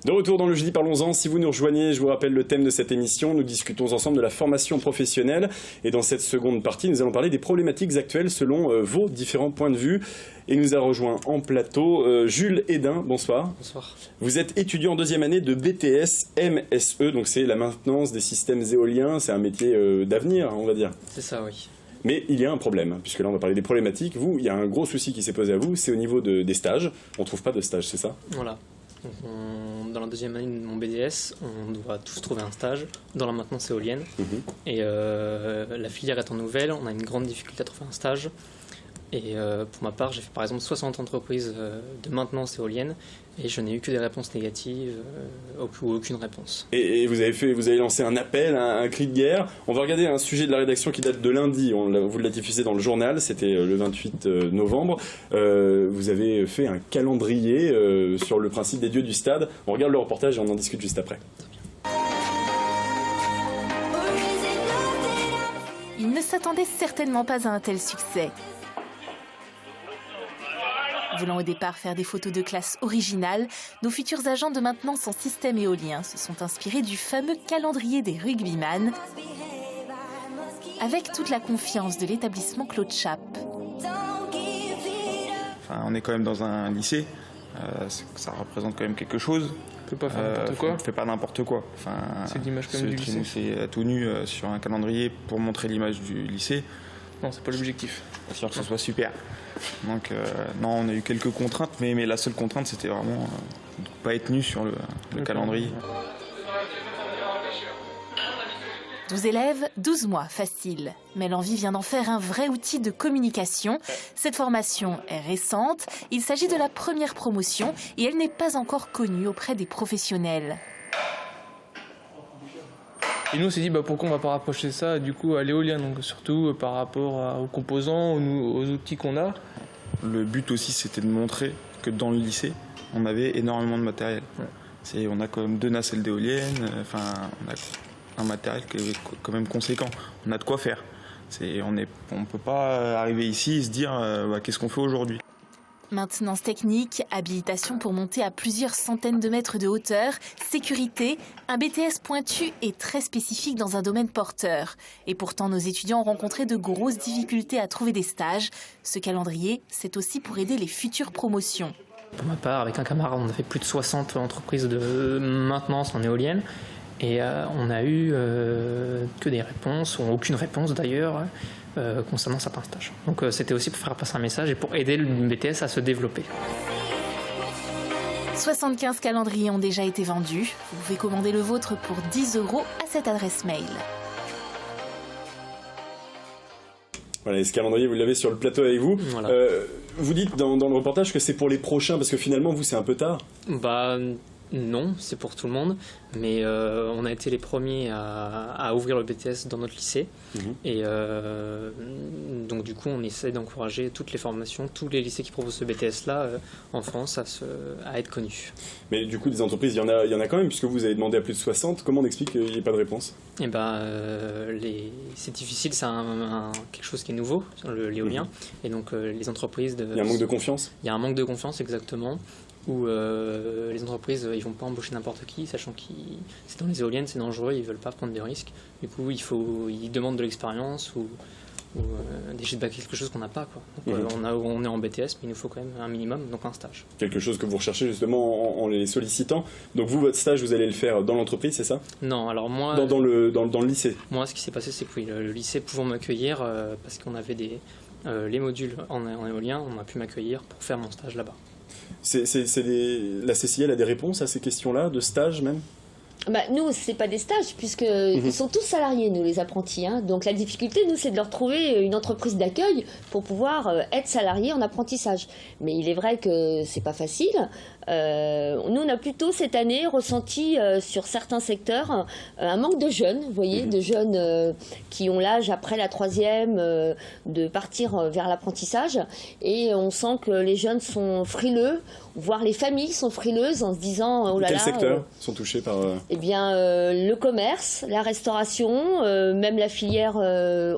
De retour dans le Jeudi Parlons-en, si vous nous rejoignez, je vous rappelle le thème de cette émission. Nous discutons ensemble de la formation professionnelle. Et dans cette seconde partie, nous allons parler des problématiques actuelles selon vos différents points de vue. Et nous a rejoint en plateau Jules Hédin. Bonsoir. Bonsoir. Vous êtes étudiant en deuxième année de BTS MSE, donc c'est la maintenance des systèmes éoliens. C'est un métier d'avenir, on va dire. C'est ça, oui. Mais il y a un problème, puisque là on va parler des problématiques. Vous, il y a un gros souci qui s'est posé à vous, c'est au niveau des stages. On ne trouve pas de stage, c'est ça? Voilà. Donc dans la deuxième année de mon BDS, on doit tous trouver un stage dans la maintenance éolienne. Et la filière étant nouvelle, on a une grande difficulté à trouver un stage. Et pour ma part, j'ai fait par exemple 60 entreprises de maintenance éolienne et je n'ai eu que des réponses négatives ou aucune réponse. Et vous avez lancé un appel, un cri de guerre. On va regarder un sujet de la rédaction qui date de lundi. Vous l'avez diffusé dans le journal, c'était le 28 novembre. Vous avez fait un calendrier sur le principe des dieux du stade. On regarde le reportage et on en discute juste après. Ils ne s'attendaient certainement pas à un tel succès. Voulant au départ faire des photos de classe originales, nos futurs agents de maintenance en système éolien se sont inspirés du fameux calendrier des rugbyman, avec toute la confiance de l'établissement Claude Chappe. Enfin, on est quand même dans un lycée, ça représente quand même quelque chose. On peut pas faire n'importe quoi. On ne fait pas n'importe quoi. Enfin, c'est l'image quand même du lycée. C'est tout nu sur un calendrier pour montrer l'image du lycée. Non, c'est pas l'objectif. Bien sûr que ce soit super. Donc non, on a eu quelques contraintes, mais la seule contrainte, c'était vraiment de ne pas être nu sur le calendrier. 12 élèves, 12 mois, facile. Mais l'envie vient d'en faire un vrai outil de communication. Cette formation est récente, il s'agit de la première promotion et elle n'est pas encore connue auprès des professionnels. Et nous on s'est dit pourquoi on va pas rapprocher ça du coup à l'éolien, donc surtout par rapport aux composants, aux outils qu'on a. Le but aussi c'était de montrer que dans le lycée on avait énormément de matériel. Ouais. On a quand même 2 nacelles d'éoliennes, on a un matériel qui est quand même conséquent, on a de quoi faire. On ne peut pas arriver ici et se dire qu'est-ce qu'on fait aujourd'hui. Maintenance technique, habilitation pour monter à plusieurs centaines de mètres de hauteur, sécurité, un BTS pointu et très spécifique dans un domaine porteur. Et pourtant, nos étudiants ont rencontré de grosses difficultés à trouver des stages. Ce calendrier, c'est aussi pour aider les futures promotions. Pour ma part, avec un camarade, on a fait plus de 60 entreprises de maintenance en éolienne. Et on n'a eu que des réponses, ou aucune réponse d'ailleurs, concernant certains stages. Donc c'était aussi pour faire passer un message et pour aider le BTS à se développer. 75 calendriers ont déjà été vendus. Vous pouvez commander le vôtre pour 10 € à cette adresse mail. Voilà, et ce calendrier, vous l'avez sur le plateau avec vous. Voilà. Vous dites dans le reportage que c'est pour les prochains, parce que finalement, vous, c'est un peu tard. Non, c'est pour tout le monde, mais on a été les premiers à ouvrir le BTS dans notre lycée. Et donc du coup, on essaie d'encourager toutes les formations, tous les lycées qui proposent ce BTS-là en France à être connus. Mais du coup, des entreprises, il y en a quand même, puisque vous avez demandé à plus de 60. Comment on explique qu'il n'y ait pas de réponse? C'est difficile, c'est quelque chose qui est nouveau, l'éolien. Et donc les entreprises... Il y a un manque de confiance? Il y a un manque de confiance, exactement. Où les entreprises ils vont pas embaucher n'importe qui, sachant que c'est dans les éoliennes, c'est dangereux, ils veulent pas prendre des risques. Du coup, ils demandent de l'expérience ou des feedbacks, quelque chose qu'on n'a pas, quoi. Donc, on est en BTS, mais il nous faut quand même un minimum, donc un stage. Quelque chose que vous recherchez justement en les sollicitant. Donc vous, votre stage, vous allez le faire dans l'entreprise, c'est ça? Non, alors moi... Dans le lycée? Moi, ce qui s'est passé, c'est que le lycée pouvant m'accueillir, parce qu'on avait les modules en éolien, on a pu m'accueillir pour faire mon stage là-bas. La CCIL a des réponses à ces questions-là, de stage même? Nous, c'est pas des stages, puisqu'ils sont tous salariés, nous, les apprentis. Donc la difficulté, nous, c'est de leur trouver une entreprise d'accueil pour pouvoir être salariés en apprentissage. Mais il est vrai que c'est pas facile. Nous, on a plutôt cette année ressenti sur certains secteurs un manque de jeunes, vous voyez, de jeunes qui ont l'âge après la 3e de partir vers l'apprentissage. Et on sent que les jeunes sont frileux, voire les familles sont frileuses en se disant oh là là. Quels secteurs sont touchés par Eh bien, le commerce, la restauration, même la filière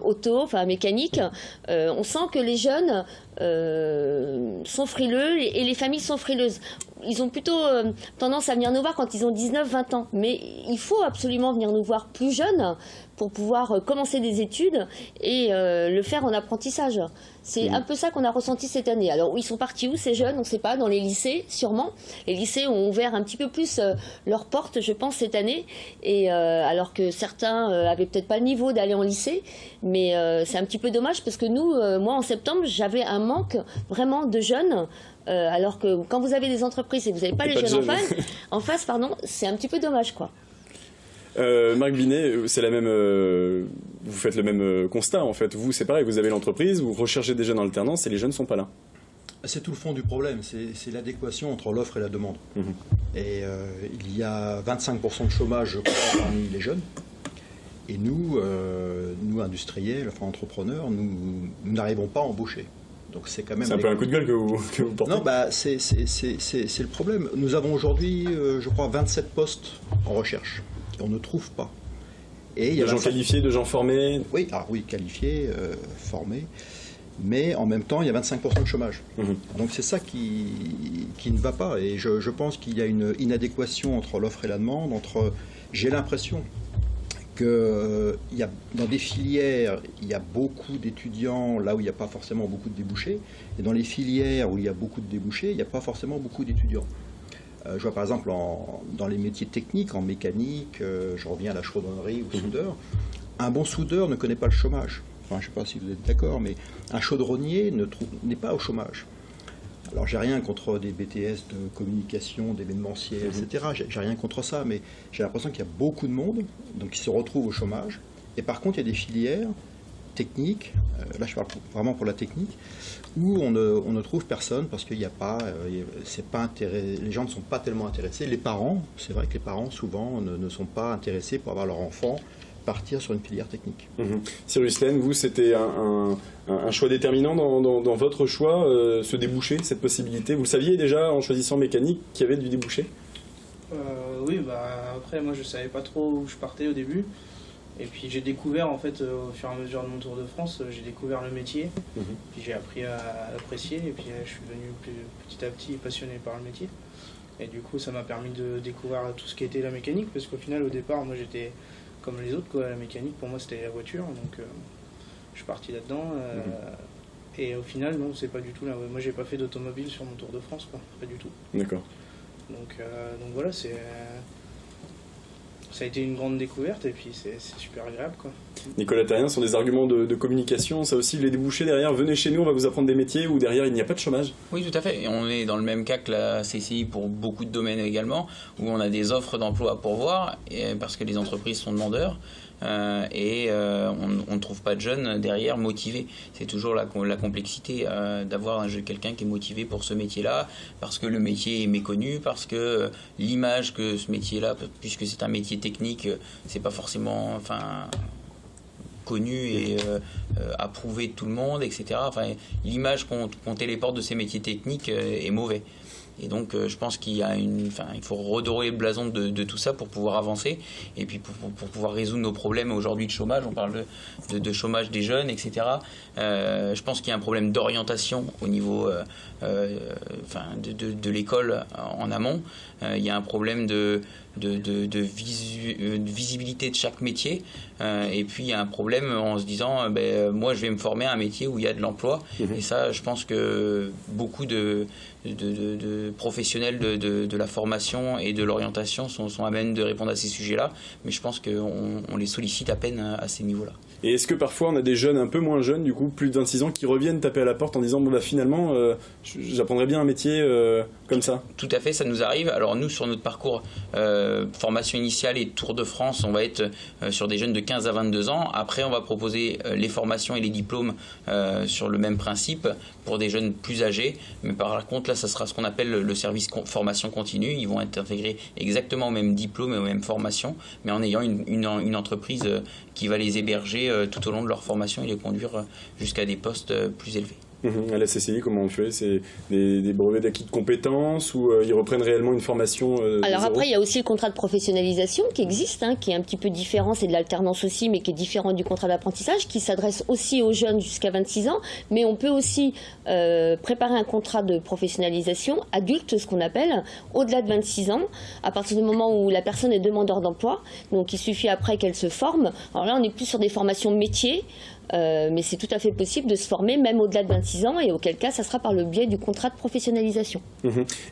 auto, enfin mécanique. On sent que les jeunes sont frileux et les familles sont frileuses. Ils ont plutôt tendance à venir nous voir quand ils ont 19-20 ans. Mais il faut absolument venir nous voir plus jeunes pour pouvoir commencer des études et le faire en apprentissage. C'est un peu ça qu'on a ressenti cette année. Alors, ils sont partis où ces jeunes? On ne sait pas, dans les lycées, sûrement. Les lycées ont ouvert un petit peu plus leurs portes, je pense, cette année. Et alors que certains avaient peut-être pas le niveau d'aller en lycée. Mais c'est un petit peu dommage parce que nous, moi, en septembre, j'avais un manque vraiment de jeunes. Alors que quand vous avez des entreprises et que vous n'avez pas les jeunes en face, c'est un petit peu dommage, quoi. Marc Binet, c'est la même. Vous faites le même constat en fait. Vous, c'est pareil. Vous avez l'entreprise, vous recherchez des jeunes en alternance et les jeunes ne sont pas là. C'est tout le fond du problème. C'est l'adéquation entre l'offre et la demande. Et il y a 25% de chômage, je crois, parmi les jeunes. Et nous industriels, enfin entrepreneurs, nous n'arrivons pas à embaucher. Donc c'est quand même. C'est un peu un coup de gueule que vous portez. Non, c'est le problème. Nous avons aujourd'hui, je crois, 27 postes en recherche. Et on ne trouve pas. Et il y a de gens qualifiés, de gens formés. Oui, qualifiés, formés. Mais en même temps, il y a 25% de chômage. Donc c'est ça qui ne va pas. Et je pense qu'il y a une inadéquation entre l'offre et la demande. J'ai l'impression que dans des filières, il y a beaucoup d'étudiants là où il n'y a pas forcément beaucoup de débouchés. Et dans les filières où il y a beaucoup de débouchés, il n'y a pas forcément beaucoup d'étudiants. Je vois par exemple dans les métiers techniques, en mécanique, je reviens à la chaudronnerie ou soudeur, un bon soudeur ne connaît pas le chômage. Enfin, je ne sais pas si vous êtes d'accord, mais un chaudronnier n'est pas au chômage. Alors, j'ai rien contre des BTS de communication, d'événementiel, etc. J'ai rien contre ça, mais j'ai l'impression qu'il y a beaucoup de monde donc, qui se retrouve au chômage. Et par contre, il y a des filières techniques, là je parle vraiment pour la technique, où on ne trouve personne parce qu'il n'y a pas, les gens ne sont pas tellement intéressés. Les parents, c'est vrai que les parents souvent ne sont pas intéressés pour avoir leur enfant partir sur une filière technique. Cyrus Laine, vous, c'était un choix déterminant dans votre choix, ce débouché, cette possibilité. Vous le saviez déjà en choisissant mécanique qu'il y avait du débouché? Oui, après moi je savais pas trop où je partais au début. Et puis j'ai découvert en fait au fur et à mesure de mon Tour de France, j'ai découvert le métier, puis j'ai appris à l'apprécier et puis je suis devenu petit à petit passionné par le métier. Et du coup ça m'a permis de découvrir tout ce qui était la mécanique, parce qu'au final au départ moi j'étais comme les autres, quoi. La mécanique pour moi c'était la voiture, donc je suis parti là-dedans. Et au final non, c'est pas du tout là. Moi j'ai pas fait d'automobile sur mon Tour de France, quoi. Pas du tout. D'accord. Donc voilà, ça a été une grande découverte et puis c'est super agréable, quoi. Nicolas Terrien, sont des arguments de communication, ça aussi, les débouchés derrière, venez chez nous, on va vous apprendre des métiers où derrière il n'y a pas de chômage? Oui, tout à fait. Et on est dans le même cas que la CCI pour beaucoup de domaines également, où on a des offres d'emploi à pourvoir, parce que les entreprises sont demandeurs. On ne trouve pas de jeunes derrière motivés. C'est toujours la complexité d'avoir quelqu'un qui est motivé pour ce métier-là, parce que le métier est méconnu, parce que l'image que ce métier-là, puisque c'est un métier technique, c'est pas forcément connu et approuvé de tout le monde, etc. Enfin, l'image qu'on téléporte de ces métiers techniques est mauvaise. Et donc je pense qu'il faut redorer le blason de tout ça pour pouvoir avancer et puis pour pouvoir résoudre nos problèmes aujourd'hui de chômage. On parle de chômage des jeunes, etc. Je pense qu'il y a un problème d'orientation au niveau de l'école en amont. Il y a un problème de visibilité de chaque métier, et puis il y a un problème en se disant moi je vais me former à un métier où il y a de l'emploi, et ça je pense que beaucoup de professionnels de la formation et de l'orientation sont à même de répondre à ces sujets-là, mais je pense qu'on les sollicite à peine à ces niveaux-là. Et est-ce que parfois on a des jeunes un peu moins jeunes, du coup plus de 26 ans, qui reviennent taper à la porte en disant finalement j'apprendrais bien un métier comme ça? Tout à fait, ça nous arrive. Alors nous, sur notre parcours formation initiale et Tour de France, on va être sur des jeunes de 15 à 22 ans. Après, on va proposer les formations et les diplômes sur le même principe pour des jeunes plus âgés. Mais par contre, là, ça sera ce qu'on appelle le service formation continue. Ils vont être intégrés exactement au même diplôme et aux mêmes formations, mais en ayant une entreprise qui va les héberger tout au long de leur formation et les conduire jusqu'à des postes plus élevés. À la CCI, comment on fait? C'est des brevets d'acquis de compétences ou ils reprennent réellement une formation Alors zéro? après, il y a aussi le contrat de professionnalisation qui existe, qui est un petit peu différent, c'est de l'alternance aussi, mais qui est différent du contrat d'apprentissage, qui s'adresse aussi aux jeunes jusqu'à 26 ans. Mais on peut aussi préparer un contrat de professionnalisation adulte, ce qu'on appelle, au-delà de 26 ans, à partir du moment où la personne est demandeur d'emploi. Donc il suffit après qu'elle se forme. Alors là, on est plus sur des formations métiers. Mais c'est tout à fait possible de se former même au-delà de 26 ans et auquel cas ça sera par le biais du contrat de professionnalisation.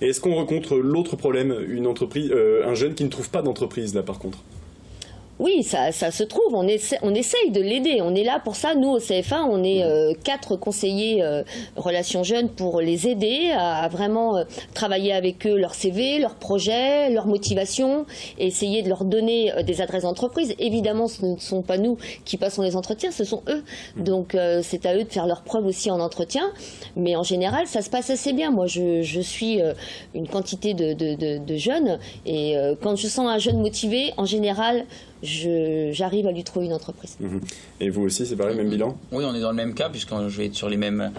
Et est-ce qu'on rencontre l'autre problème, un jeune qui ne trouve pas d'entreprise là par contre? Oui, ça se trouve, on essaye de l'aider, on est là pour ça, nous au CFA, on est 4 conseillers relations jeunes pour les aider à vraiment travailler avec eux leur CV, leurs projets, leur motivation, et essayer de leur donner des adresses d'entreprise. Évidemment, ce ne sont pas nous qui passons les entretiens, ce sont eux, donc c'est à eux de faire leurs preuves aussi en entretien, mais en général, ça se passe assez bien. Moi, je suis une quantité de jeunes, et quand je sens un jeune motivé, en général, j'arrive à lui trouver une entreprise. Et vous aussi, c'est pareil, même bilan? Oui, on est dans le même cas, puisque je vais être sur les mêmes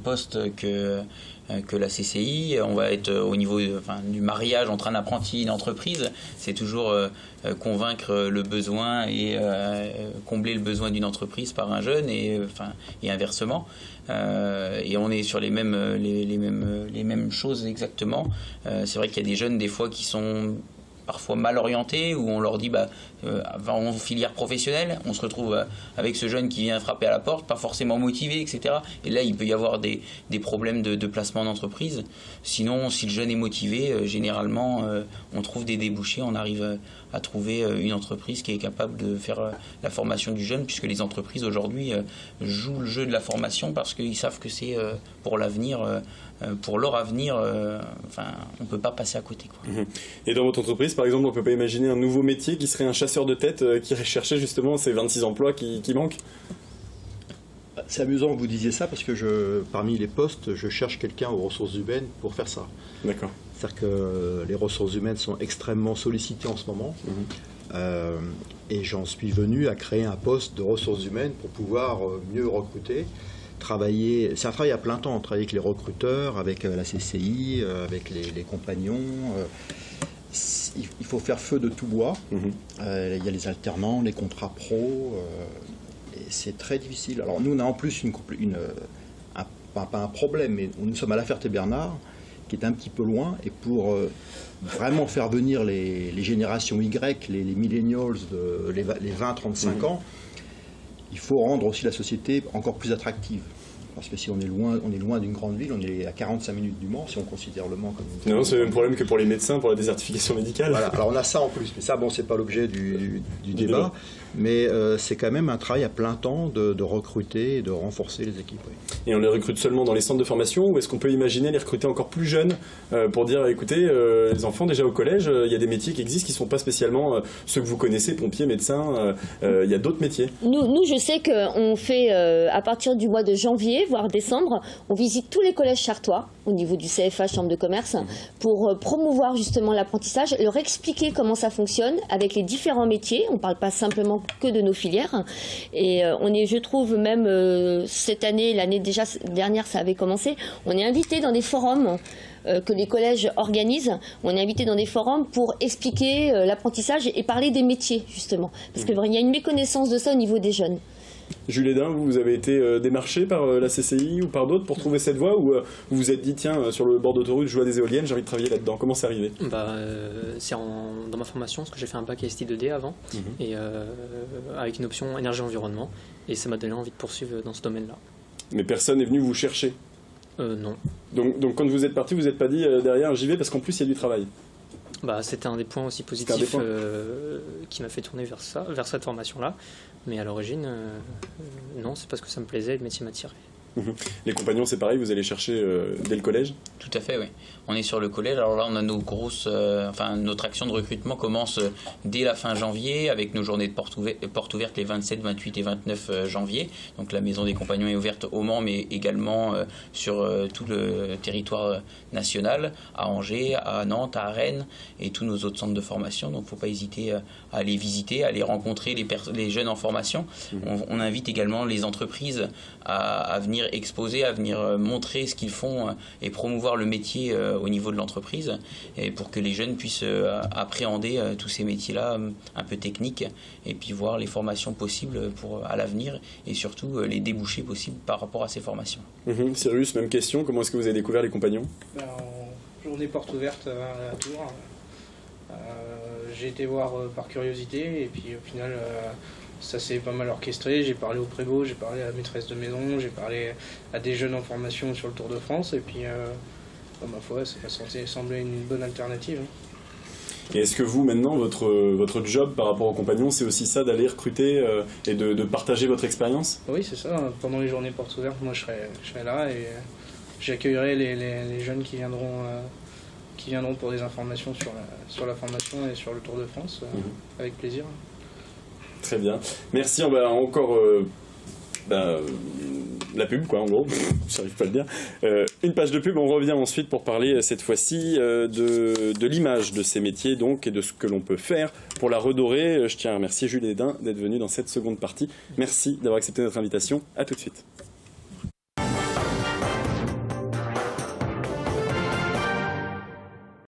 postes que la CCI. On va être au niveau du mariage entre un apprenti et une entreprise. C'est toujours convaincre le besoin et combler le besoin d'une entreprise par un jeune et inversement. Et on est sur les mêmes choses exactement. C'est vrai qu'il y a des jeunes des fois qui sont parfois mal orientés, où on leur dit va en filière professionnelle, on se retrouve avec ce jeune qui vient frapper à la porte, pas forcément motivé, etc. Et là, il peut y avoir des problèmes de placement d'entreprise. Sinon, si le jeune est motivé, généralement, on trouve des débouchés, on arrive à trouver une entreprise qui est capable de faire la formation du jeune, puisque les entreprises aujourd'hui jouent le jeu de la formation parce qu'ils savent que c'est pour l'avenir, pour leur avenir, on ne peut pas passer à côté, quoi. Et dans votre entreprise, par exemple, on ne peut pas imaginer un nouveau métier qui serait un chasseur de tête qui recherchait justement ces 26 emplois qui manquent? C'est amusant que vous disiez ça parce que parmi les postes, je cherche quelqu'un aux ressources humaines pour faire ça. D'accord. C'est-à-dire que les ressources humaines sont extrêmement sollicitées en ce moment. Et j'en suis venu à créer un poste de ressources humaines pour pouvoir mieux recruter. C'est un travail à plein temps, travailler avec les recruteurs, avec la CCI, avec les compagnons. Il faut faire feu de tout bois. Il y a les alternants, les contrats pro, et c'est très difficile. Alors nous, on a en plus pas un problème, mais nous sommes à La Ferté-Bernard, qui est un petit peu loin, et pour vraiment faire venir les générations Y, les millennials, les 20-35 ans, il faut rendre aussi la société encore plus attractive. Parce que si on est loin d'une grande ville, on est à 45 minutes du Mans, si on considère le Mans comme une... Non, c'est le même problème que pour les médecins, pour la désertification médicale. Voilà, alors on a ça en plus, mais ça, c'est pas l'objet du débat, mais c'est quand même un travail à plein temps de recruter et de renforcer les équipes. Oui. Et on les recrute seulement dans les centres de formation, ou est-ce qu'on peut imaginer les recruter encore plus jeunes pour dire, écoutez, les enfants déjà au collège, il y a des métiers qui existent qui ne sont pas spécialement ceux que vous connaissez, pompiers, médecins, il y a d'autres métiers. Nous, je sais qu'on fait, à partir du mois de janvier, voire décembre, on visite tous les collèges chartois au niveau du CFA, Chambre de commerce, pour promouvoir justement l'apprentissage, leur expliquer comment ça fonctionne avec les différents métiers. On ne parle pas simplement que de nos filières. Et on est, je trouve, même cette année, l'année déjà dernière, ça avait commencé, on est invité dans des forums que les collèges organisent. On est invité dans des forums pour expliquer l'apprentissage et parler des métiers, justement. Parce qu'il y a une méconnaissance de ça au niveau des jeunes. Jules Hédin, vous avez été démarché par la CCI ou par d'autres pour trouver cette voie, ou vous vous êtes dit, tiens, sur le bord d'autoroute, je vois des éoliennes, j'ai envie de travailler là-dedans? Comment c'est arrivé? C'est dans ma formation, parce que j'ai fait un bac STI2D avant, et avec une option énergie-environnement, et ça m'a donné envie de poursuivre dans ce domaine-là. Mais personne n'est venu vous chercher? Non. Donc quand vous êtes parti, vous n'êtes pas dit, derrière, j'y vais, parce qu'en plus, il y a du travail? C'était un des points aussi positifs qui m'a fait tourner vers cette formation-là. Mais à l'origine, non, c'est parce que ça me plaisait, le métier m'attirait. Les compagnons, c'est pareil, vous allez chercher dès le collège? Tout à fait, oui. On est sur le collège. Alors là, on a notre action de recrutement commence dès la fin janvier avec nos journées de portes ouvertes les 27, 28 et 29 janvier. Donc la maison des compagnons est ouverte au Mans, mais également sur tout le territoire national, à Angers, à Nantes, à Rennes et tous nos autres centres de formation. Donc il ne faut pas hésiter à aller visiter, à aller rencontrer les jeunes en formation. On invite également les entreprises à venir venir exposer, à venir montrer ce qu'ils font et promouvoir le métier au niveau de l'entreprise, et pour que les jeunes puissent appréhender tous ces métiers-là un peu techniques, et puis voir les formations possibles à l'avenir, et surtout les débouchés possibles par rapport à ces formations. Cyrus, même question, comment est-ce que vous avez découvert les compagnons? En journée porte ouverte à Tours. J'ai été voir par curiosité, et puis au final ça s'est pas mal orchestré. J'ai parlé au prévôt, j'ai parlé à la maîtresse de maison, j'ai parlé à des jeunes en formation sur le Tour de France, et puis ma foi, ça m'a semblé une bonne alternative. Et est-ce que vous, maintenant, votre job par rapport aux compagnons, c'est aussi ça, d'aller recruter et de partager votre expérience? Oui, c'est ça. Pendant les journées portes ouvertes, moi je serai là, et j'accueillerai les jeunes qui viendront pour des informations sur la formation et sur le Tour de France, avec plaisir. Très bien. Merci. On va encore la pub, quoi, en gros. J'arrive pas à le dire. Une page de pub. On revient ensuite pour parler cette fois-ci de l'image de ces métiers, donc, et de ce que l'on peut faire pour la redorer. Je tiens à remercier Jules Hédin d'être venu dans cette seconde partie. Merci d'avoir accepté notre invitation. À tout de suite.